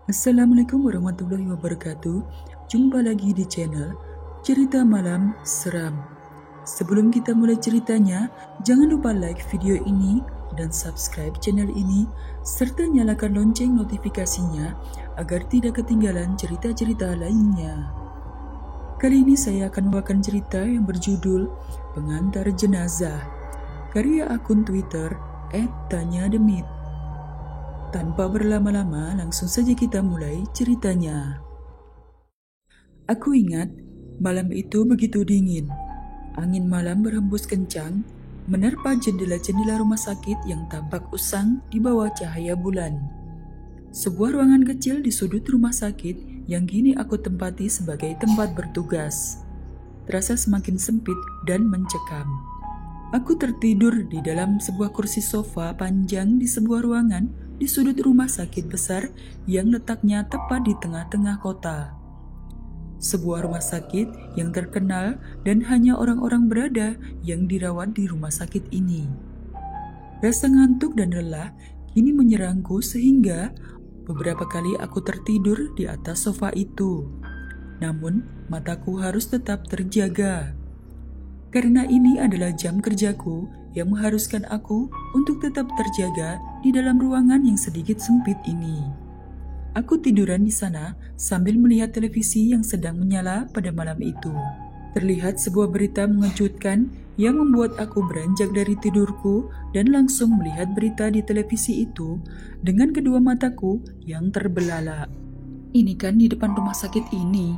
Assalamualaikum warahmatullahi wabarakatuh. Jumpa lagi di channel Cerita Malam Seram. Sebelum kita mulai ceritanya, jangan lupa like video ini dan subscribe channel ini serta nyalakan lonceng notifikasinya agar tidak ketinggalan cerita-cerita lainnya. Kali ini saya akan membawakan cerita yang berjudul Pengantar Jenazah, karya akun Twitter @tanyademit. Tanpa berlama-lama, langsung saja kita mulai ceritanya. Aku ingat, malam itu begitu dingin. Angin malam berhembus kencang, menerpa jendela-jendela rumah sakit yang tampak usang di bawah cahaya bulan. Sebuah ruangan kecil di sudut rumah sakit yang kini aku tempati sebagai tempat bertugas terasa semakin sempit dan mencekam. Aku tertidur di dalam sebuah kursi sofa panjang di sebuah ruangan di sudut rumah sakit besar yang letaknya tepat di tengah-tengah kota. Sebuah rumah sakit yang terkenal dan hanya orang-orang berada yang dirawat di rumah sakit ini. Rasa ngantuk dan lelah kini menyerangku sehingga beberapa kali aku tertidur di atas sofa itu. Namun, mataku harus tetap terjaga. Karena ini adalah jam kerjaku yang mengharuskan aku untuk tetap terjaga di dalam ruangan yang sedikit sempit ini. Aku tiduran di sana sambil melihat televisi yang sedang menyala pada malam itu. Terlihat sebuah berita mengejutkan yang membuat aku beranjak dari tidurku dan langsung melihat berita di televisi itu dengan kedua mataku yang terbelalak. Ini kan di depan rumah sakit ini.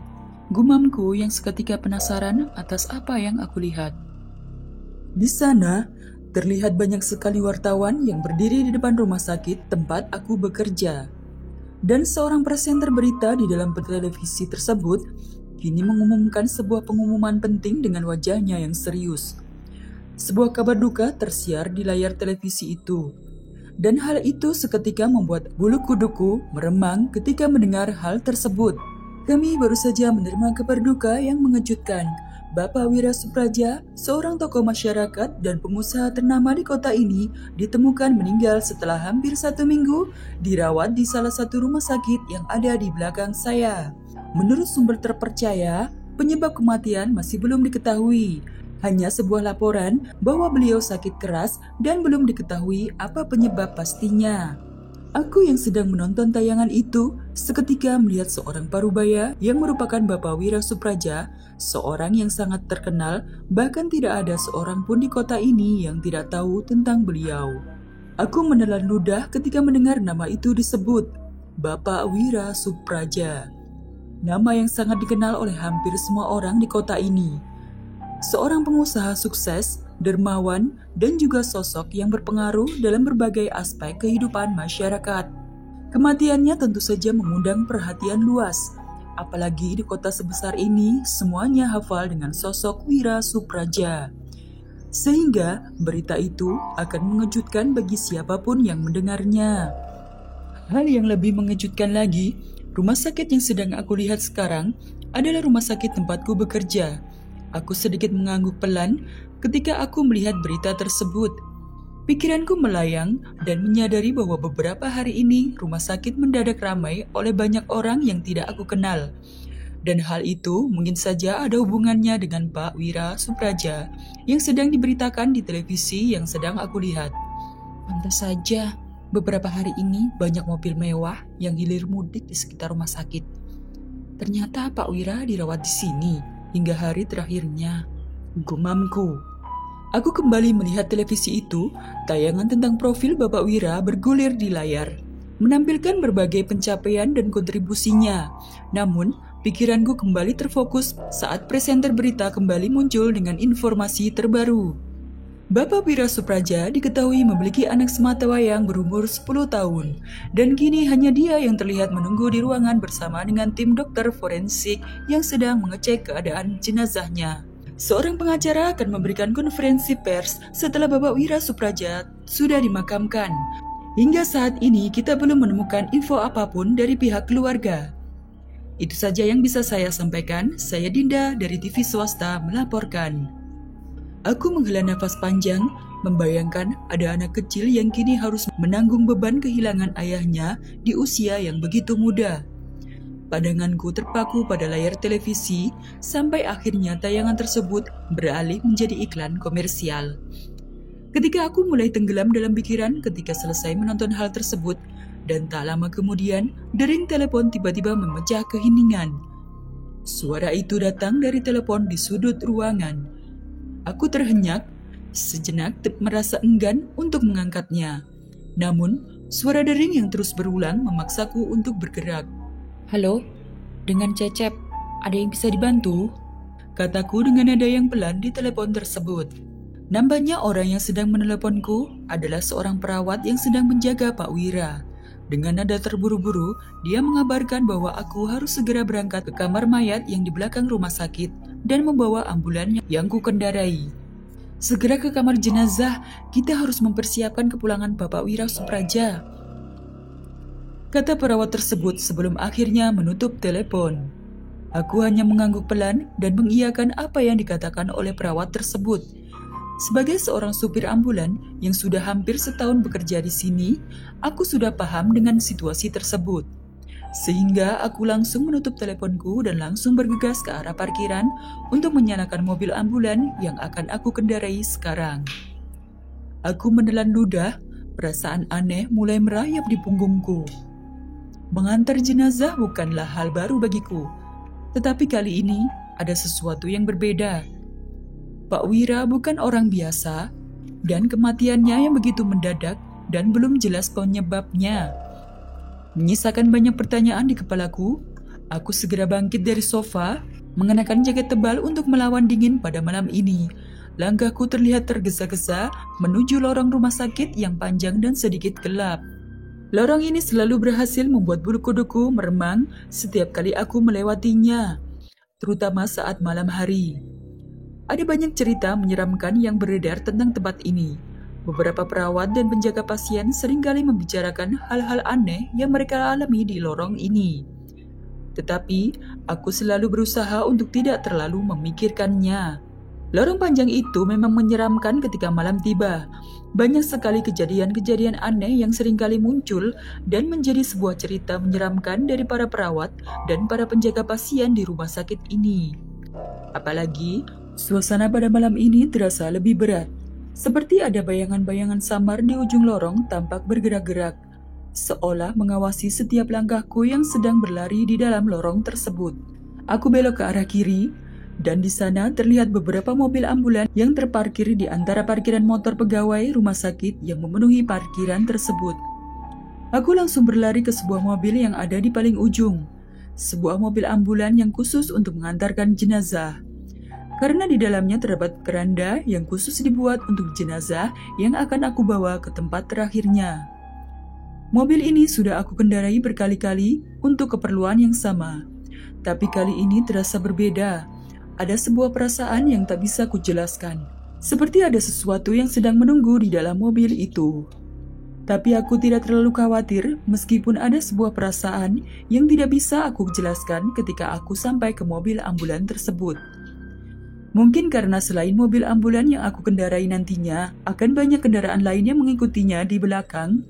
Gumamku yang seketika penasaran atas apa yang aku lihat. Di sana, terlihat banyak sekali wartawan yang berdiri di depan rumah sakit tempat aku bekerja. Dan seorang presenter berita di dalam televisi tersebut kini mengumumkan sebuah pengumuman penting dengan wajahnya yang serius. Sebuah kabar duka tersiar di layar televisi itu. Dan hal itu seketika membuat bulu kuduku meremang ketika mendengar hal tersebut. Kami baru saja menerima kabar duka yang mengejutkan. Bapak Wira Supraja, seorang tokoh masyarakat dan pengusaha ternama di kota ini, ditemukan meninggal setelah hampir 1 minggu dirawat di salah satu rumah sakit yang ada di belakang saya. Menurut sumber terpercaya, penyebab kematian masih belum diketahui. Hanya sebuah laporan bahwa beliau sakit keras dan belum diketahui apa penyebab pastinya. Aku yang sedang menonton tayangan itu seketika melihat seorang parubaya yang merupakan Bapak Wira Supraja, seorang yang sangat terkenal, bahkan tidak ada seorang pun di kota ini yang tidak tahu tentang beliau. Aku menelan ludah ketika mendengar nama itu disebut, Bapak Wira Supraja. Nama yang sangat dikenal oleh hampir semua orang di kota ini. Seorang pengusaha sukses, dermawan, dan juga sosok yang berpengaruh dalam berbagai aspek kehidupan masyarakat. Kematiannya tentu saja mengundang perhatian luas, apalagi di kota sebesar ini semuanya hafal dengan sosok Wira Supraja. Sehingga berita itu akan mengejutkan bagi siapapun yang mendengarnya. Hal yang lebih mengejutkan lagi, rumah sakit yang sedang aku lihat sekarang adalah rumah sakit tempatku bekerja. Aku sedikit mengangguk pelan ketika aku melihat berita tersebut. Pikiranku melayang dan menyadari bahwa beberapa hari ini rumah sakit mendadak ramai oleh banyak orang yang tidak aku kenal. Dan hal itu mungkin saja ada hubungannya dengan Pak Wira Supraja yang sedang diberitakan di televisi yang sedang aku lihat. Pantas saja, beberapa hari ini banyak mobil mewah yang hilir mudik di sekitar rumah sakit. Ternyata Pak Wira dirawat di sini hingga hari terakhirnya, gumamku. Aku kembali melihat televisi itu, tayangan tentang profil Bapak Wira bergulir di layar, menampilkan berbagai pencapaian dan kontribusinya. Namun, pikiranku kembali terfokus saat presenter berita kembali muncul dengan informasi terbaru. Bapak Wira Supraja diketahui memiliki anak sematawayang berumur 10 tahun, dan kini hanya dia yang terlihat menunggu di ruangan bersama dengan tim dokter forensik yang sedang mengecek keadaan jenazahnya. Seorang pengacara akan memberikan konferensi pers setelah Bapak Wira Supraja sudah dimakamkan. Hingga saat ini kita belum menemukan info apapun dari pihak keluarga. Itu saja yang bisa saya sampaikan. Saya Dinda dari TV swasta melaporkan. Aku menghela nafas panjang Membayangkan ada anak kecil yang kini harus menanggung beban kehilangan ayahnya di usia yang begitu muda. Pandanganku terpaku pada layar televisi sampai akhirnya tayangan tersebut beralih menjadi iklan komersial. Ketika aku mulai tenggelam dalam pikiran ketika selesai menonton hal tersebut, dan tak lama kemudian dering telepon tiba-tiba memecah keheningan. Suara itu datang dari telepon di sudut ruangan. Aku terhenyak, sejenak merasa enggan untuk mengangkatnya. Namun, suara dering yang terus berulang memaksaku untuk bergerak. "Halo, dengan Cecep, ada yang bisa dibantu?" Kataku dengan nada yang pelan di telepon tersebut. Nampaknya orang yang sedang meneleponku adalah seorang perawat yang sedang menjaga Pak Wira. Dengan nada terburu-buru, dia mengabarkan bahwa aku harus segera berangkat ke kamar mayat yang di belakang rumah sakit dan membawa ambulan yang kukendarai. "Segera ke kamar jenazah, kita harus mempersiapkan kepulangan Bapak Wira Supraja," kata perawat tersebut sebelum akhirnya menutup telepon. Aku hanya mengangguk pelan dan mengiyakan apa yang dikatakan oleh perawat tersebut. Sebagai seorang supir ambulan yang sudah hampir setahun bekerja di sini, aku sudah paham dengan situasi tersebut. Sehingga aku langsung menutup teleponku dan langsung bergegas ke arah parkiran untuk menyalakan mobil ambulan yang akan aku kendarai sekarang. Aku menelan ludah, perasaan aneh mulai merayap di punggungku. Mengantar jenazah bukanlah hal baru bagiku, tetapi kali ini ada sesuatu yang berbeda. Pak Wira bukan orang biasa, dan kematiannya yang begitu mendadak dan belum jelas penyebabnya menyisakan banyak pertanyaan di kepalaku. Aku segera bangkit dari sofa, mengenakan jaket tebal untuk melawan dingin pada malam ini. Langkahku terlihat tergesa-gesa menuju lorong rumah sakit yang panjang dan sedikit gelap. Lorong ini selalu berhasil membuat bulu kuduku meremang setiap kali aku melewatinya, terutama saat malam hari. Ada banyak cerita menyeramkan yang beredar tentang tempat ini. Beberapa perawat dan penjaga pasien seringkali membicarakan hal-hal aneh yang mereka alami di lorong ini. Tetapi, aku selalu berusaha untuk tidak terlalu memikirkannya. Lorong panjang itu memang menyeramkan ketika malam tiba. Banyak sekali kejadian-kejadian aneh yang seringkali muncul dan menjadi sebuah cerita menyeramkan dari para perawat dan para penjaga pasien di rumah sakit ini. Apalagi, suasana pada malam ini terasa lebih berat. Seperti ada bayangan-bayangan samar di ujung lorong tampak bergerak-gerak, seolah mengawasi setiap langkahku yang sedang berlari di dalam lorong tersebut. Aku belok ke arah kiri, dan di sana terlihat beberapa mobil ambulan yang terparkir di antara parkiran motor pegawai rumah sakit yang memenuhi parkiran tersebut. Aku langsung berlari ke sebuah mobil yang ada di paling ujung, sebuah mobil ambulan yang khusus untuk mengantarkan jenazah. Karena di dalamnya terdapat keranda yang khusus dibuat untuk jenazah yang akan aku bawa ke tempat terakhirnya. Mobil ini sudah aku kendarai berkali-kali untuk keperluan yang sama. Tapi kali ini terasa berbeda. Ada sebuah perasaan yang tak bisa kujelaskan. Seperti ada sesuatu yang sedang menunggu di dalam mobil itu. Tapi aku tidak terlalu khawatir meskipun ada sebuah perasaan yang tidak bisa aku jelaskan ketika aku sampai ke mobil ambulan tersebut. Mungkin karena selain mobil ambulan yang aku kendarai nantinya, akan banyak kendaraan lain yang mengikutinya di belakang.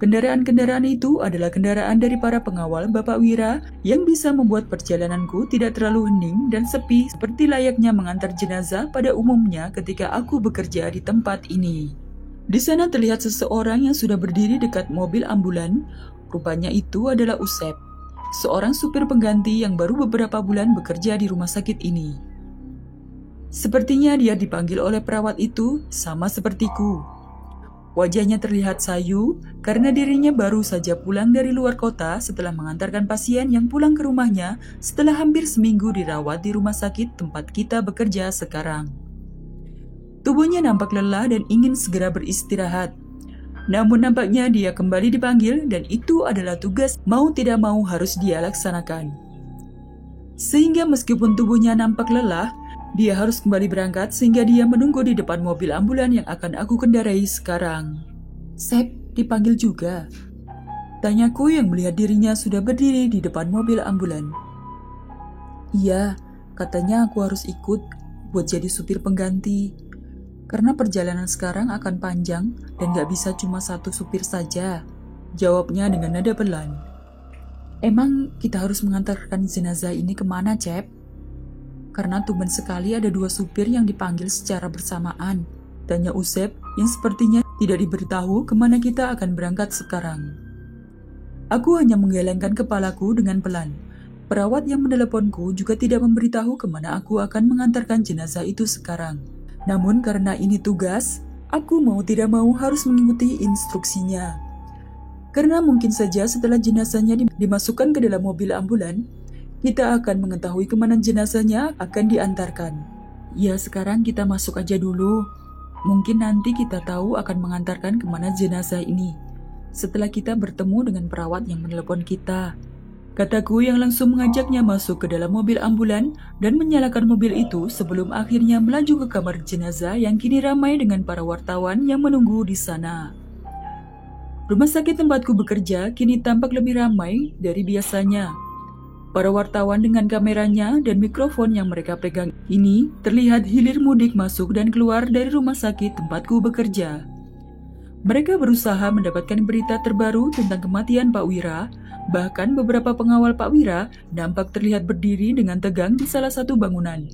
Kendaraan-kendaraan itu adalah kendaraan dari para pengawal Bapak Wira yang bisa membuat perjalananku tidak terlalu hening dan sepi seperti layaknya mengantar jenazah pada umumnya ketika aku bekerja di tempat ini. Di sana terlihat seseorang yang sudah berdiri dekat mobil ambulan. Rupanya itu adalah Usep, seorang supir pengganti yang baru beberapa bulan bekerja di rumah sakit ini. Sepertinya dia dipanggil oleh perawat itu sama sepertiku. Wajahnya terlihat sayu karena dirinya baru saja pulang dari luar kota setelah mengantarkan pasien yang pulang ke rumahnya setelah hampir seminggu dirawat di rumah sakit tempat kita bekerja sekarang. Tubuhnya nampak lelah dan ingin segera beristirahat. Namun nampaknya dia kembali dipanggil dan itu adalah tugas mau tidak mau harus dia laksanakan. Sehingga meskipun tubuhnya nampak lelah, dia harus kembali berangkat sehingga dia menunggu di depan mobil ambulan yang akan aku kendarai sekarang. "Sep, dipanggil juga?" tanyaku yang melihat dirinya sudah berdiri di depan mobil ambulan. "Iya, katanya aku harus ikut buat jadi supir pengganti." Karena perjalanan sekarang akan panjang dan gak bisa cuma satu supir saja. Jawabnya dengan nada pelan. Emang kita harus mengantarkan jenazah ini kemana, Cep? Karena tumben sekali ada 2 supir yang dipanggil secara bersamaan. Tanya Usep yang sepertinya tidak diberitahu kemana kita akan berangkat sekarang. Aku hanya menggelengkan kepalaku dengan pelan. Perawat yang meneleponku juga tidak memberitahu kemana aku akan mengantarkan jenazah itu sekarang. Namun karena ini tugas, aku mau tidak mau harus mengikuti instruksinya. Karena mungkin saja setelah jenazahnya dimasukkan ke dalam mobil ambulan, kita akan mengetahui kemana jenazahnya akan diantarkan. Ya, sekarang kita masuk aja dulu. Mungkin nanti kita tahu akan mengantarkan kemana jenazah ini setelah kita bertemu dengan perawat yang menelepon kita. Kataku yang langsung mengajaknya masuk ke dalam mobil ambulan dan menyalakan mobil itu sebelum akhirnya melaju ke kamar jenazah yang kini ramai dengan para wartawan yang menunggu di sana. Rumah sakit tempatku bekerja kini tampak lebih ramai dari biasanya. Para wartawan dengan kameranya dan mikrofon yang mereka pegang ini terlihat hilir mudik masuk dan keluar dari rumah sakit tempatku bekerja. Mereka berusaha mendapatkan berita terbaru tentang kematian Pak Wira. Bahkan beberapa pengawal Pak Wira nampak terlihat berdiri dengan tegang di salah satu bangunan,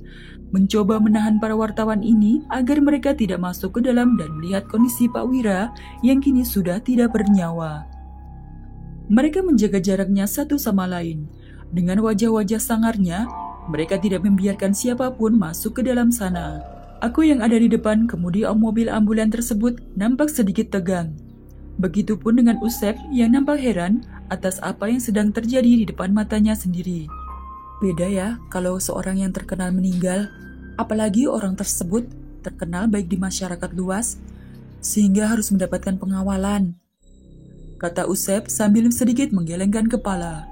mencoba menahan para wartawan ini agar mereka tidak masuk ke dalam dan melihat kondisi Pak Wira yang kini sudah tidak bernyawa. Mereka menjaga jaraknya satu sama lain. Dengan wajah-wajah sangarnya, mereka tidak membiarkan siapapun masuk ke dalam sana. Aku yang ada di depan kemudi mobil ambulan tersebut nampak sedikit tegang. Begitupun dengan Usep yang nampak heran atas apa yang sedang terjadi di depan matanya sendiri. Beda ya kalau seorang yang terkenal meninggal, apalagi orang tersebut terkenal baik di masyarakat luas, sehingga harus mendapatkan pengawalan, kata Usep sambil sedikit menggelengkan kepala.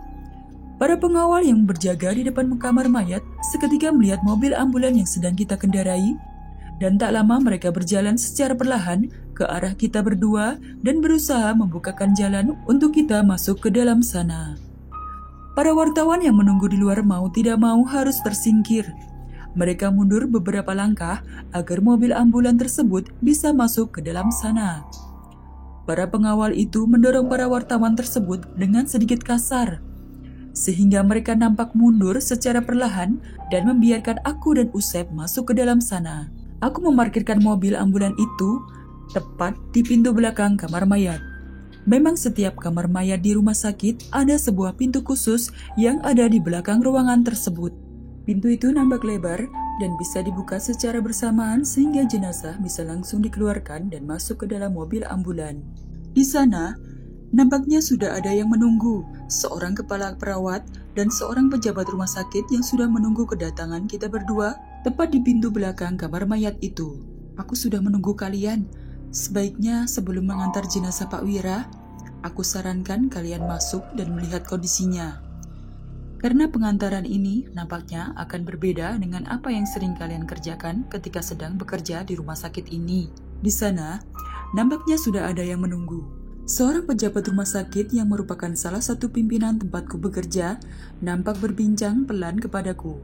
Para pengawal yang berjaga di depan kamar mayat seketika melihat mobil ambulan yang sedang kita kendarai, dan tak lama mereka berjalan secara perlahan ke arah kita berdua dan berusaha membukakan jalan untuk kita masuk ke dalam sana. Para wartawan yang menunggu di luar mau tidak mau harus tersingkir. Mereka mundur beberapa langkah agar mobil ambulan tersebut bisa masuk ke dalam sana. Para pengawal itu mendorong para wartawan tersebut dengan sedikit kasar, sehingga mereka nampak mundur secara perlahan dan membiarkan aku dan Usep masuk ke dalam sana. Aku memarkirkan mobil ambulan itu tepat di pintu belakang kamar mayat. Memang setiap kamar mayat di rumah sakit ada sebuah pintu khusus yang ada di belakang ruangan tersebut. Pintu itu nampak lebar dan bisa dibuka secara bersamaan sehingga jenazah bisa langsung dikeluarkan dan masuk ke dalam mobil ambulan. Di sana, nampaknya sudah ada yang menunggu, seorang kepala perawat dan seorang pejabat rumah sakit yang sudah menunggu kedatangan kita berdua tepat di pintu belakang kamar mayat itu. Aku sudah menunggu kalian. Sebaiknya sebelum mengantar jenazah Pak Wira, aku sarankan kalian masuk dan melihat kondisinya. Karena pengantaran ini nampaknya akan berbeda dengan apa yang sering kalian kerjakan ketika sedang bekerja di rumah sakit ini. Di sana, nampaknya sudah ada yang menunggu. Seorang pejabat rumah sakit yang merupakan salah satu pimpinan tempatku bekerja nampak berbincang pelan kepadaku.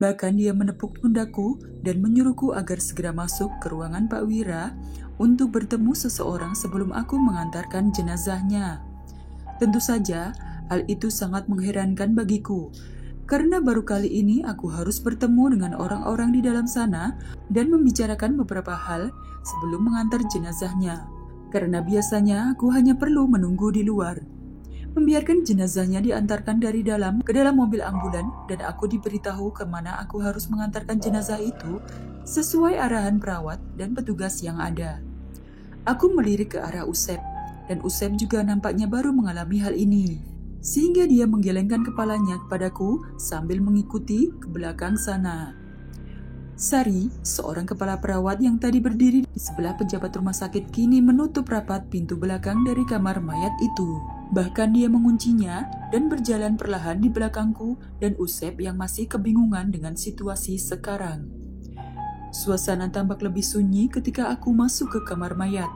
Bahkan dia menepuk pundakku dan menyuruhku agar segera masuk ke ruangan Pak Wira untuk bertemu seseorang sebelum aku mengantarkan jenazahnya. Tentu saja, hal itu sangat mengherankan bagiku, karena baru kali ini aku harus bertemu dengan orang-orang di dalam sana dan membicarakan beberapa hal sebelum mengantar jenazahnya. Karena biasanya aku hanya perlu menunggu di luar, membiarkan jenazahnya diantarkan dari dalam ke dalam mobil ambulan, dan aku diberitahu kemana aku harus mengantarkan jenazah itu sesuai arahan perawat dan petugas yang ada. Aku melirik ke arah Usep, dan Usep juga nampaknya baru mengalami hal ini, sehingga dia menggelengkan kepalanya kepadaku sambil mengikuti ke belakang sana. Sari, seorang kepala perawat yang tadi berdiri di sebelah pejabat rumah sakit, kini menutup rapat pintu belakang dari kamar mayat itu. Bahkan dia menguncinya dan berjalan perlahan di belakangku dan Usep yang masih kebingungan dengan situasi sekarang. Suasana tampak lebih sunyi ketika aku masuk ke kamar mayat.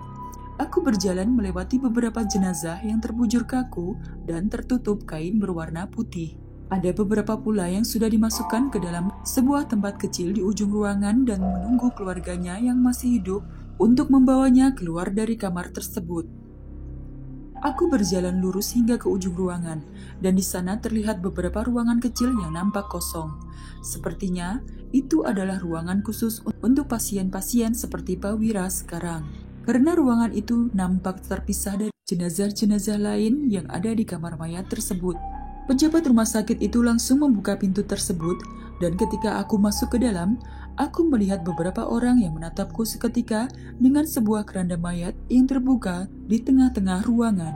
Aku berjalan melewati beberapa jenazah yang terbujur kaku dan tertutup kain berwarna putih. Ada beberapa pula yang sudah dimasukkan ke dalam sebuah tempat kecil di ujung ruangan dan menunggu keluarganya yang masih hidup untuk membawanya keluar dari kamar tersebut. Aku berjalan lurus hingga ke ujung ruangan, dan di sana terlihat beberapa ruangan kecil yang nampak kosong. Sepertinya itu adalah ruangan khusus untuk pasien-pasien seperti Pak Wira sekarang. Karena ruangan itu nampak terpisah dari jenazah-jenazah lain yang ada di kamar mayat tersebut. Pejabat rumah sakit itu langsung membuka pintu tersebut, dan ketika aku masuk ke dalam, aku melihat beberapa orang yang menatapku seketika dengan sebuah keranda mayat yang terbuka di tengah-tengah ruangan.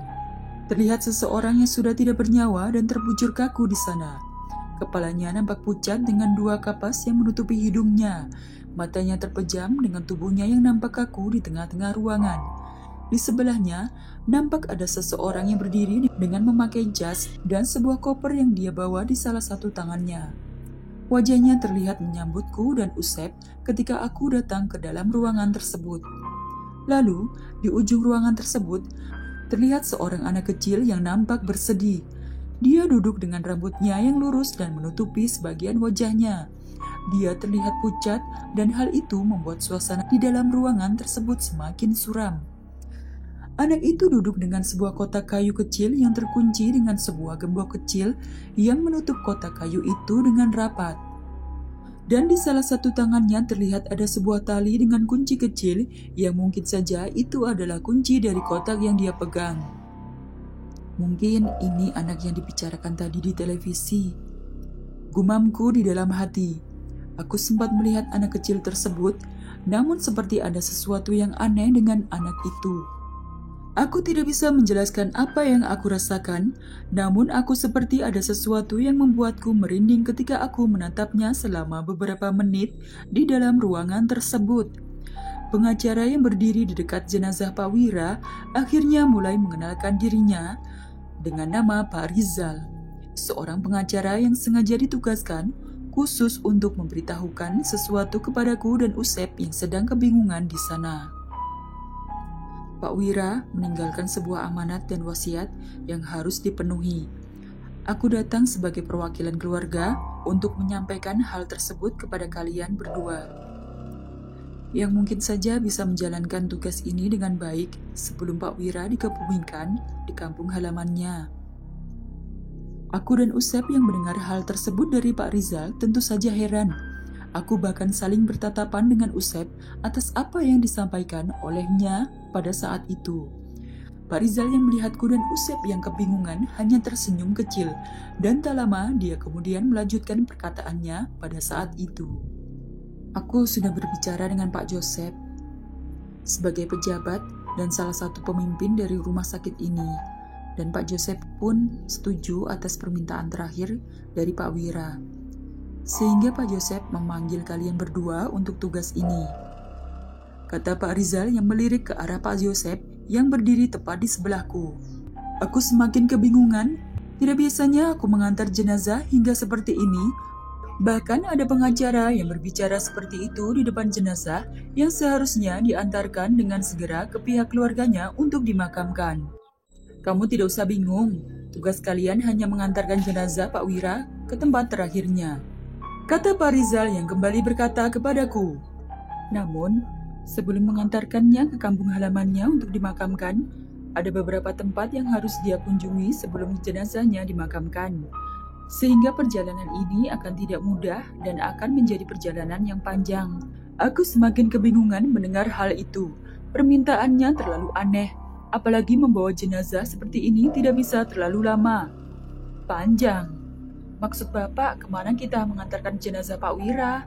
Terlihat seseorang yang sudah tidak bernyawa dan terbujur kaku di sana. Kepalanya nampak pucat dengan 2 kapas yang menutupi hidungnya. Matanya terpejam dengan tubuhnya yang nampak kaku di tengah-tengah ruangan. Di sebelahnya, nampak ada seseorang yang berdiri dengan memakai jas dan sebuah koper yang dia bawa di salah satu tangannya. Wajahnya terlihat menyambutku dan Usep ketika aku datang ke dalam ruangan tersebut. Lalu, di ujung ruangan tersebut, terlihat seorang anak kecil yang nampak bersedih. Dia duduk dengan rambutnya yang lurus dan menutupi sebagian wajahnya. Dia terlihat pucat dan hal itu membuat suasana di dalam ruangan tersebut semakin suram. Anak itu duduk dengan sebuah kotak kayu kecil yang terkunci dengan sebuah gembok kecil yang menutup kotak kayu itu dengan rapat. Dan di salah satu tangannya terlihat ada sebuah tali dengan kunci kecil yang mungkin saja itu adalah kunci dari kotak yang dia pegang. Mungkin ini anak yang dibicarakan tadi di televisi. Gumamku di dalam hati. Aku sempat melihat anak kecil tersebut, namun seperti ada sesuatu yang aneh dengan anak itu. Aku tidak bisa menjelaskan apa yang aku rasakan, namun aku seperti ada sesuatu yang membuatku merinding ketika aku menatapnya selama beberapa menit di dalam ruangan tersebut. Pengacara yang berdiri di dekat jenazah Pak Wira akhirnya mulai mengenalkan dirinya dengan nama Pak Rizal, seorang pengacara yang sengaja ditugaskan khusus untuk memberitahukan sesuatu kepadaku dan Usep yang sedang kebingungan di sana. Pak Wira meninggalkan sebuah amanat dan wasiat yang harus dipenuhi. Aku datang sebagai perwakilan keluarga untuk menyampaikan hal tersebut kepada kalian berdua, yang mungkin saja bisa menjalankan tugas ini dengan baik sebelum Pak Wira dikebumikan di kampung halamannya. Aku dan Usep yang mendengar hal tersebut dari Pak Rizal tentu saja heran. Aku bahkan saling bertatapan dengan Usep atas apa yang disampaikan olehnya pada saat itu. Pak Rizal yang melihatku dan Usep yang kebingungan hanya tersenyum kecil, dan tak lama dia kemudian melanjutkan perkataannya pada saat itu. Aku sudah berbicara dengan Pak Joseph sebagai pejabat dan salah satu pemimpin dari rumah sakit ini, dan Pak Joseph pun setuju atas permintaan terakhir dari Pak Wira. Sehingga Pak Joseph memanggil kalian berdua untuk tugas ini, kata Pak Rizal yang melirik ke arah Pak Joseph yang berdiri tepat di sebelahku. Aku semakin kebingungan. Tidak biasanya aku mengantar jenazah hingga seperti ini. Bahkan ada pengacara yang berbicara seperti itu di depan jenazah yang seharusnya diantarkan dengan segera ke pihak keluarganya untuk dimakamkan. Kamu tidak usah bingung. Tugas kalian hanya mengantarkan jenazah Pak Wira ke tempat terakhirnya, kata Pak Rizal yang kembali berkata kepadaku. Namun, sebelum mengantarkannya ke kampung halamannya untuk dimakamkan, ada beberapa tempat yang harus dia kunjungi sebelum jenazahnya dimakamkan. Sehingga perjalanan ini akan tidak mudah dan akan menjadi perjalanan yang panjang. Aku semakin kebingungan mendengar hal itu. Permintaannya terlalu aneh, apalagi membawa jenazah seperti ini tidak bisa terlalu lama. Panjang. Maksud Bapak, kemana kita mengantarkan jenazah Pak Wira?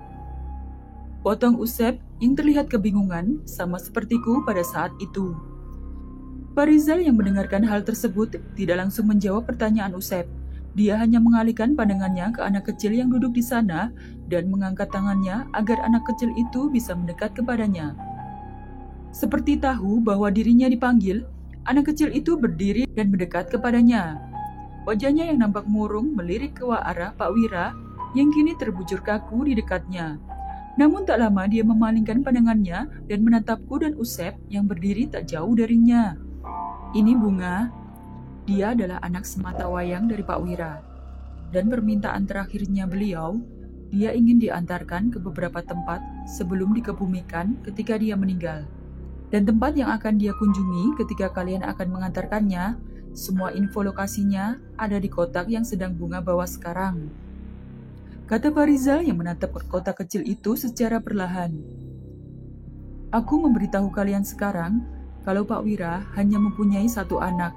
Potong Usep yang terlihat kebingungan sama sepertiku pada saat itu. Pak Rizal yang mendengarkan hal tersebut tidak langsung menjawab pertanyaan Usep. Dia hanya mengalihkan pandangannya ke anak kecil yang duduk di sana dan mengangkat tangannya agar anak kecil itu bisa mendekat kepadanya. Seperti tahu bahwa dirinya dipanggil, anak kecil itu berdiri dan mendekat kepadanya. Wajahnya yang nampak murung melirik ke arah Pak Wira yang kini terbujur kaku di dekatnya. Namun tak lama dia memalingkan pandangannya dan menatapku dan Usep yang berdiri tak jauh darinya. Ini Bunga. Dia adalah anak sematawayang dari Pak Wira. Dan permintaan terakhirnya beliau, dia ingin diantarkan ke beberapa tempat sebelum dikebumikan ketika dia meninggal. Dan tempat yang akan dia kunjungi ketika kalian akan mengantarkannya, semua info lokasinya ada di kotak yang sedang Bunga bawa sekarang. Kata Pak Rizal yang menatap kotak kecil itu secara perlahan. Aku memberitahu kalian sekarang kalau Pak Wira hanya mempunyai satu anak,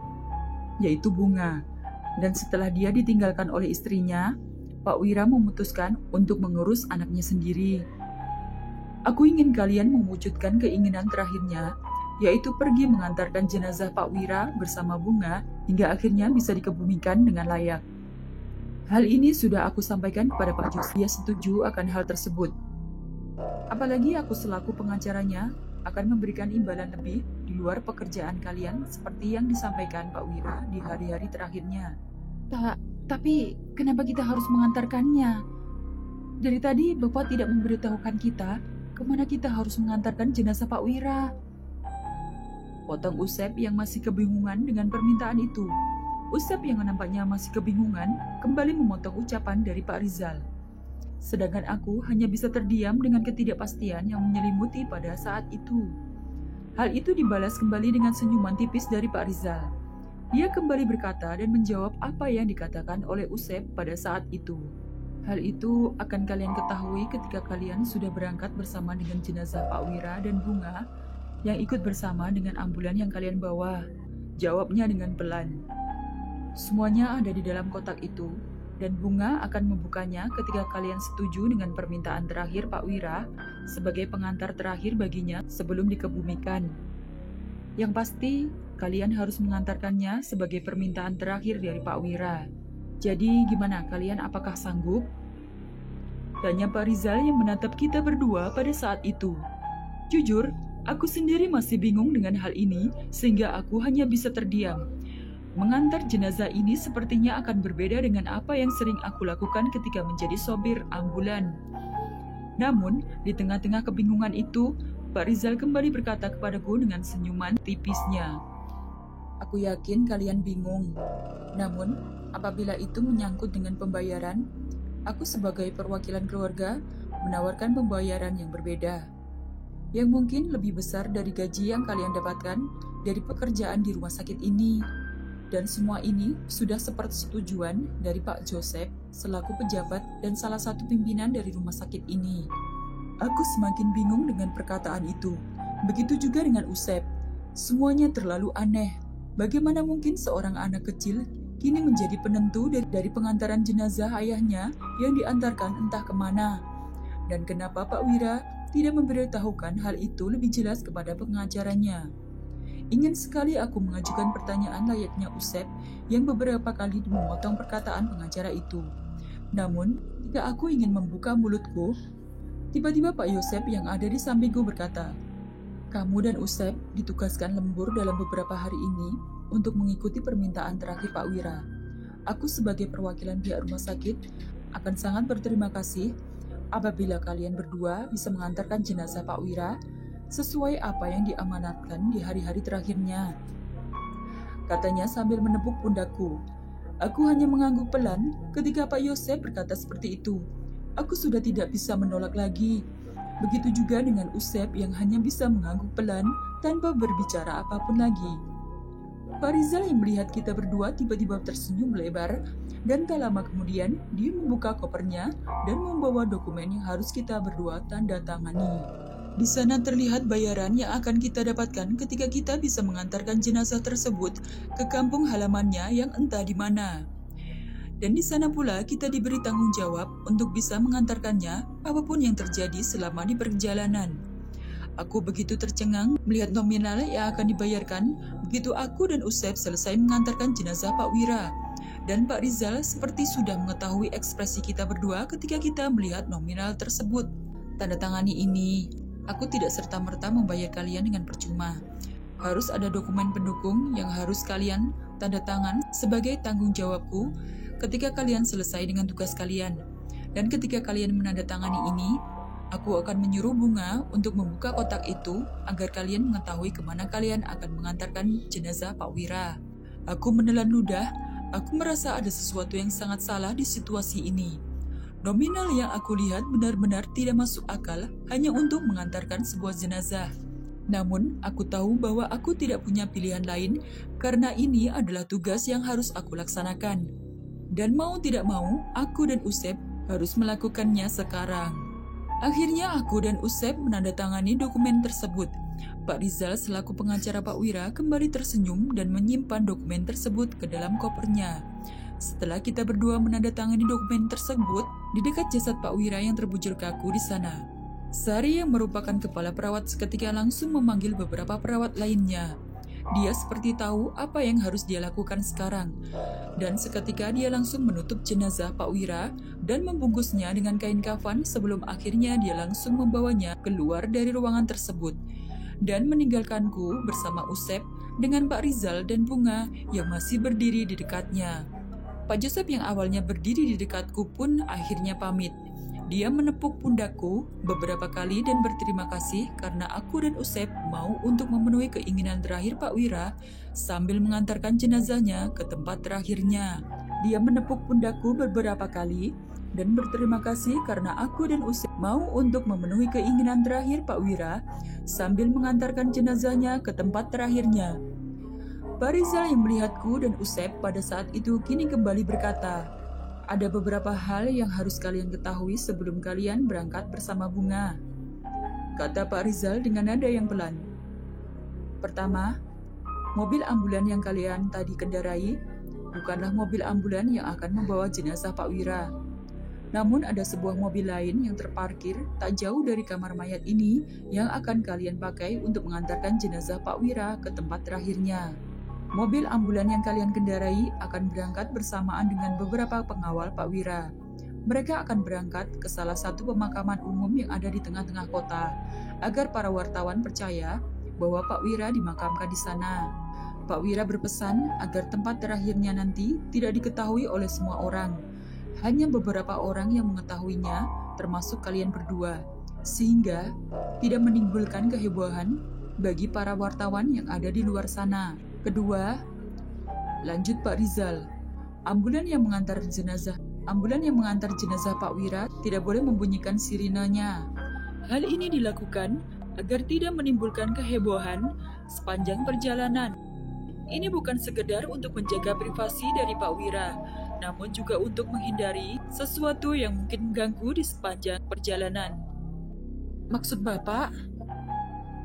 yaitu Bunga. Dan setelah dia ditinggalkan oleh istrinya, Pak Wira memutuskan untuk mengurus anaknya sendiri. Aku ingin kalian mewujudkan keinginan terakhirnya, yaitu pergi mengantarkan jenazah Pak Wira bersama Bunga hingga akhirnya bisa dikebumikan dengan layak. Hal ini sudah aku sampaikan kepada Pak Jos. Dia setuju akan hal tersebut. Apalagi aku selaku pengacaranya akan memberikan imbalan lebih di luar pekerjaan kalian seperti yang disampaikan Pak Wira di hari-hari terakhirnya. Tapi kenapa kita harus mengantarkannya? Dari tadi Bapak tidak memberitahukan kita kemana kita harus mengantarkan jenazah Pak Wira. Potong Usep yang masih kebingungan dengan permintaan itu. Usep yang nampaknya masih kebingungan kembali memotong ucapan dari Pak Rizal. Sedangkan aku hanya bisa terdiam dengan ketidakpastian yang menyelimuti pada saat itu. Hal itu dibalas kembali dengan senyuman tipis dari Pak Rizal. Dia kembali berkata dan menjawab apa yang dikatakan oleh Usep pada saat itu. Hal itu akan kalian ketahui ketika kalian sudah berangkat bersama dengan jenazah Pak Wira dan Bunga yang ikut bersama dengan ambulan yang kalian bawa. Jawabnya dengan pelan. Semuanya ada di dalam kotak itu, dan Bunga akan membukanya ketika kalian setuju dengan permintaan terakhir Pak Wira sebagai pengantar terakhir baginya sebelum dikebumikan. Yang pasti, kalian harus mengantarkannya sebagai permintaan terakhir dari Pak Wira. Jadi gimana kalian, apakah sanggup? Tanya Pak Rizal yang menatap kita berdua pada saat itu. Jujur, aku sendiri masih bingung dengan hal ini sehingga aku hanya bisa terdiam. Mengantar jenazah ini sepertinya akan berbeda dengan apa yang sering aku lakukan ketika menjadi sopir ambulan. Namun, di tengah-tengah kebingungan itu, Pak Rizal kembali berkata kepadaku dengan senyuman tipisnya. Aku yakin kalian bingung. Namun, apabila itu menyangkut dengan pembayaran, aku sebagai perwakilan keluarga menawarkan pembayaran yang berbeda. Yang mungkin lebih besar dari gaji yang kalian dapatkan dari pekerjaan di rumah sakit ini. Dan semua ini sudah sepersetujuan dari Pak Joseph selaku pejabat dan salah satu pimpinan dari rumah sakit ini. Aku semakin bingung dengan perkataan itu. Begitu juga dengan Usep. Semuanya terlalu aneh. Bagaimana mungkin seorang anak kecil kini menjadi penentu dari pengantaran jenazah ayahnya yang diantarkan entah kemana? Dan kenapa Pak Wira tidak memberitahukan hal itu lebih jelas kepada pengacaranya? Ingin sekali aku mengajukan pertanyaan layaknya Usep yang beberapa kali memotong perkataan pengacara itu. Namun, ketika aku ingin membuka mulutku, tiba-tiba Pak Yosep yang ada di sampingku berkata, "Kamu dan Usep ditugaskan lembur dalam beberapa hari ini untuk mengikuti permintaan terakhir Pak Wira. Aku sebagai perwakilan pihak rumah sakit akan sangat berterima kasih apabila kalian berdua bisa mengantarkan jenazah Pak Wira sesuai apa yang diamanatkan di hari-hari terakhirnya," katanya sambil menepuk pundakku. Aku hanya mengangguk pelan ketika Pak Yosep berkata seperti itu. Aku sudah tidak bisa menolak lagi. Begitu juga dengan Usep yang hanya bisa mengangguk pelan tanpa berbicara apapun lagi. Pak Rizal yang melihat kita berdua tiba-tiba tersenyum lebar, dan tak lama kemudian dia membuka kopernya dan membawa dokumen yang harus kita berdua tanda tangani. Di sana terlihat bayaran yang akan kita dapatkan ketika kita bisa mengantarkan jenazah tersebut ke kampung halamannya yang entah di mana. Dan di sana pula kita diberi tanggung jawab untuk bisa mengantarkannya apapun yang terjadi selama di perjalanan. Aku begitu tercengang melihat nominal yang akan dibayarkan begitu aku dan Usep selesai mengantarkan jenazah Pak Wira. Dan Pak Rizal seperti sudah mengetahui ekspresi kita berdua ketika kita melihat nominal tersebut. Tanda tangani ini. Aku tidak serta-merta membayar kalian dengan percuma. Harus ada dokumen pendukung yang harus kalian tanda tangan sebagai tanggung jawabku ketika kalian selesai dengan tugas kalian. Dan ketika kalian menandatangani ini, aku akan menyuruh Bunga untuk membuka kotak itu agar kalian mengetahui kemana kalian akan mengantarkan jenazah Pak Wira. Aku menelan ludah. Aku merasa ada sesuatu yang sangat salah di situasi ini. Nominal yang aku lihat benar-benar tidak masuk akal hanya untuk mengantarkan sebuah jenazah. Namun, aku tahu bahwa aku tidak punya pilihan lain karena ini adalah tugas yang harus aku laksanakan. Dan mau tidak mau, aku dan Usep harus melakukannya sekarang. Akhirnya aku dan Usep menandatangani dokumen tersebut. Pak Rizal selaku pengacara Pak Wira kembali tersenyum dan menyimpan dokumen tersebut ke dalam kopernya. Setelah kita berdua menandatangani dokumen tersebut di dekat jasad Pak Wira yang terbujur kaku di sana, Sari yang merupakan kepala perawat seketika langsung memanggil beberapa perawat lainnya. Dia seperti tahu apa yang harus dia lakukan sekarang. Dan seketika dia langsung menutup jenazah Pak Wira dan membungkusnya dengan kain kafan sebelum akhirnya dia langsung membawanya keluar dari ruangan tersebut. Dan meninggalkanku bersama Usep dengan Pak Rizal dan Bunga yang masih berdiri di dekatnya. Pak Joseph yang awalnya berdiri di dekatku pun akhirnya pamit. Dia menepuk pundakku beberapa kali dan berterima kasih karena aku dan Usep mau untuk memenuhi keinginan terakhir Pak Wira sambil mengantarkan jenazahnya ke tempat terakhirnya. Dia menepuk pundakku beberapa kali dan berterima kasih karena aku dan Usep mau untuk memenuhi keinginan terakhir Pak Wira sambil mengantarkan jenazahnya ke tempat terakhirnya. Pak Rizal yang melihatku dan Usep pada saat itu kini kembali berkata, "Ada beberapa hal yang harus kalian ketahui sebelum kalian berangkat bersama Bunga," kata Pak Rizal dengan nada yang pelan. "Pertama, mobil ambulan yang kalian tadi kendarai bukanlah mobil ambulan yang akan membawa jenazah Pak Wira. Namun ada sebuah mobil lain yang terparkir tak jauh dari kamar mayat ini yang akan kalian pakai untuk mengantarkan jenazah Pak Wira ke tempat terakhirnya. Mobil ambulan yang kalian kendarai akan berangkat bersamaan dengan beberapa pengawal Pak Wira. Mereka akan berangkat ke salah satu pemakaman umum yang ada di tengah-tengah kota, agar para wartawan percaya bahwa Pak Wira dimakamkan di sana. Pak Wira berpesan agar tempat terakhirnya nanti tidak diketahui oleh semua orang. Hanya beberapa orang yang mengetahuinya, termasuk kalian berdua, sehingga tidak menimbulkan kehebohan bagi para wartawan yang ada di luar sana. Kedua, lanjut Pak Rizal, ambulan yang mengantar jenazah Pak Wira tidak boleh membunyikan sirenenya. Hal ini dilakukan agar tidak menimbulkan kehebohan sepanjang perjalanan. Ini bukan sekedar untuk menjaga privasi dari Pak Wira, namun juga untuk menghindari sesuatu yang mungkin mengganggu di sepanjang perjalanan." "Maksud Bapak?"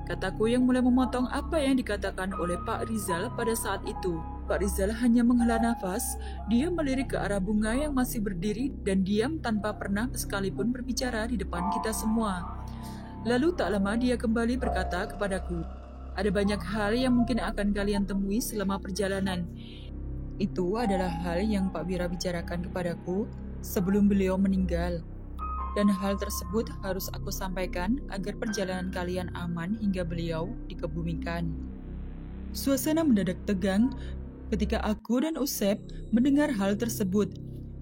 kataku yang mulai memotong apa yang dikatakan oleh Pak Rizal pada saat itu. Pak Rizal hanya menghela nafas, dia melirik ke arah Bunga yang masih berdiri dan diam tanpa pernah sekalipun berbicara di depan kita semua. Lalu tak lama dia kembali berkata kepadaku, "Ada banyak hal yang mungkin akan kalian temui selama perjalanan. Itu adalah hal yang Pak Wira bicarakan kepadaku sebelum beliau meninggal. Dan hal tersebut harus aku sampaikan agar perjalanan kalian aman hingga beliau dikebumikan." Suasana mendadak tegang ketika aku dan Usep mendengar hal tersebut.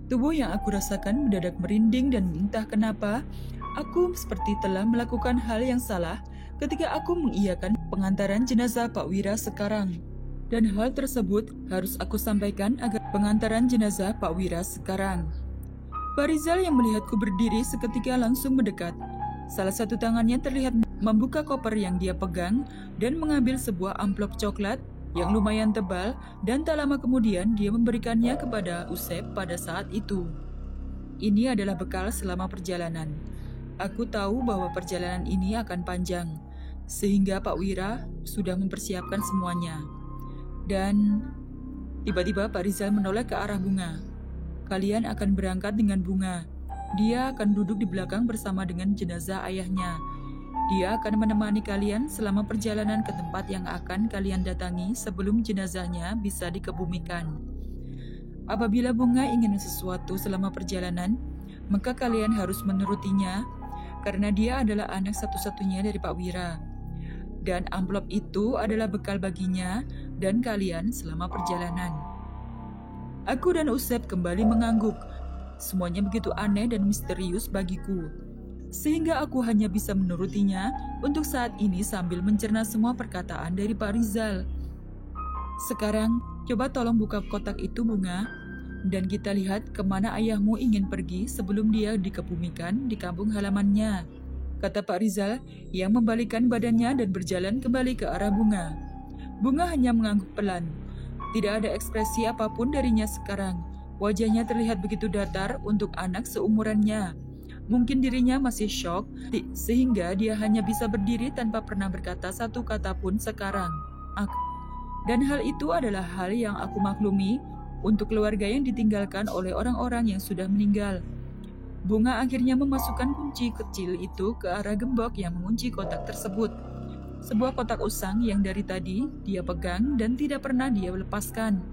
Tubuh yang aku rasakan mendadak merinding dan entah kenapa, aku seperti telah melakukan hal yang salah ketika aku mengiyakan pengantaran jenazah Pak Wira sekarang. Dan hal tersebut harus aku sampaikan agar pengantaran jenazah Pak Wira sekarang. Pak Rizal yang melihatku berdiri seketika langsung mendekat. Salah satu tangannya terlihat membuka koper yang dia pegang dan mengambil sebuah amplop coklat yang lumayan tebal, dan tak lama kemudian dia memberikannya kepada Usep pada saat itu. "Ini adalah bekal selama perjalanan. Aku tahu bahwa perjalanan ini akan panjang, sehingga Pak Wira sudah mempersiapkan semuanya." Dan tiba-tiba Pak Rizal menoleh ke arah Bunga. "Kalian akan berangkat dengan Bunga. Dia akan duduk di belakang bersama dengan jenazah ayahnya. Dia akan menemani kalian selama perjalanan ke tempat yang akan kalian datangi sebelum jenazahnya bisa dikebumikan. Apabila Bunga ingin sesuatu selama perjalanan, maka kalian harus menurutinya karena dia adalah anak satu-satunya dari Pak Wira. Dan amplop itu adalah bekal baginya dan kalian selama perjalanan." Aku dan Usep kembali mengangguk. Semuanya begitu aneh dan misterius bagiku, sehingga aku hanya bisa menurutinya untuk saat ini sambil mencerna semua perkataan dari Pak Rizal. Sekarang, Coba tolong buka kotak itu, Bunga, dan kita lihat kemana ayahmu ingin pergi sebelum dia dikebumikan di kampung halamannya, kata Pak Rizal yang membalikkan badannya dan berjalan kembali ke arah Bunga. Bunga hanya mengangguk pelan. Tidak ada ekspresi apapun darinya sekarang. Wajahnya terlihat begitu datar untuk anak seumurannya. Mungkin dirinya masih syok, sehingga dia hanya bisa berdiri tanpa pernah berkata satu kata pun sekarang. Dan hal itu adalah hal yang aku maklumi untuk keluarga yang ditinggalkan oleh orang-orang yang sudah meninggal. Bunga akhirnya memasukkan kunci kecil itu ke arah gembok yang mengunci kotak tersebut. Sebuah kotak usang yang dari tadi dia pegang dan tidak pernah dia lepaskan.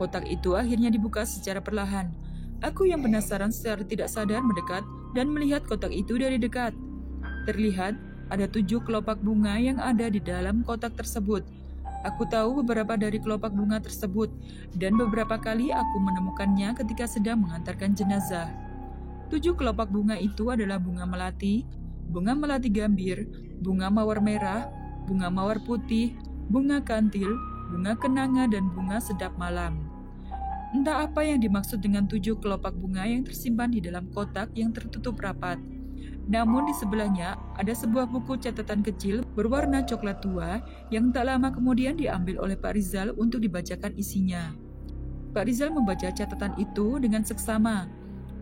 Kotak itu akhirnya dibuka secara perlahan. Aku yang penasaran secara tidak sadar mendekat dan melihat kotak itu dari dekat. Terlihat ada 7 kelopak bunga yang ada di dalam kotak tersebut. Aku tahu beberapa dari kelopak bunga tersebut, dan beberapa kali aku menemukannya ketika sedang mengantarkan jenazah. 7 kelopak bunga itu adalah bunga melati gambir, bunga mawar merah, bunga mawar putih, bunga kantil, bunga kenanga, dan bunga sedap malam. Entah apa yang dimaksud dengan 7 kelopak bunga yang tersimpan di dalam kotak yang tertutup rapat. Namun di sebelahnya ada sebuah buku catatan kecil berwarna coklat tua yang tak lama kemudian diambil oleh Pak Rizal untuk dibacakan isinya. Pak Rizal membaca catatan itu dengan seksama.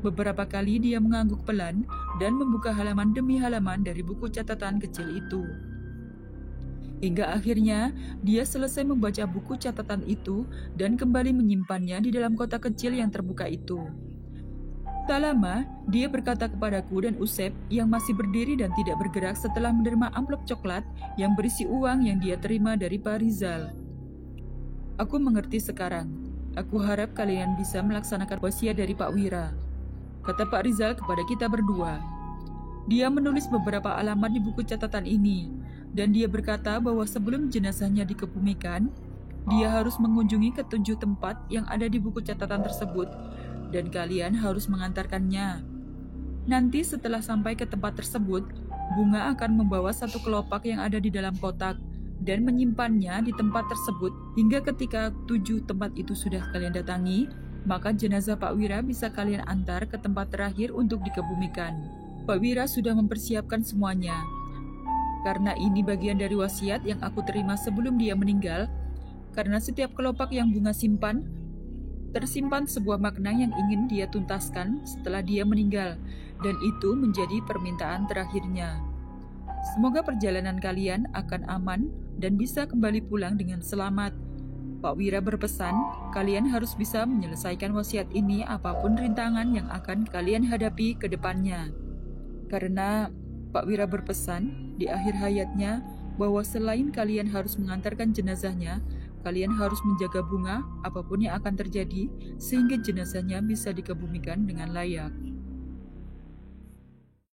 Beberapa kali dia mengangguk pelan dan membuka halaman demi halaman dari buku catatan kecil itu. Hingga akhirnya dia selesai membaca buku catatan itu dan kembali menyimpannya di dalam kotak kecil yang terbuka itu. Tak lama, dia berkata kepadaku dan Usep yang masih berdiri dan tidak bergerak setelah menerima amplop coklat yang berisi uang yang dia terima dari Pak Rizal. Aku mengerti sekarang. Aku harap kalian bisa melaksanakan wasiat dari Pak Wira, kata Pak Rizal kepada kita berdua. Dia menulis beberapa alamat di buku catatan ini, dan dia berkata bahwa sebelum jenazahnya dikebumikan, dia harus mengunjungi ke7 tempat yang ada di buku catatan tersebut, dan kalian harus mengantarkannya. Nanti setelah sampai ke tempat tersebut, Bunga akan membawa 1 kelopak yang ada di dalam kotak dan menyimpannya di tempat tersebut hingga ketika 7 tempat itu sudah kalian datangi, maka jenazah Pak Wira bisa kalian antar ke tempat terakhir untuk dikebumikan. Pak Wira sudah mempersiapkan semuanya. Karena ini bagian dari wasiat yang aku terima sebelum dia meninggal, karena setiap kelopak yang Bunga simpan, tersimpan sebuah makna yang ingin dia tuntaskan setelah dia meninggal, dan itu menjadi permintaan terakhirnya. Semoga perjalanan kalian akan aman dan bisa kembali pulang dengan selamat. Pak Wira berpesan, kalian harus bisa menyelesaikan wasiat ini apapun rintangan yang akan kalian hadapi ke depannya. Karena Pak Wira berpesan di akhir hayatnya bahwa selain kalian harus mengantarkan jenazahnya, kalian harus menjaga Bunga apapun yang akan terjadi sehingga jenazahnya bisa dikebumikan dengan layak.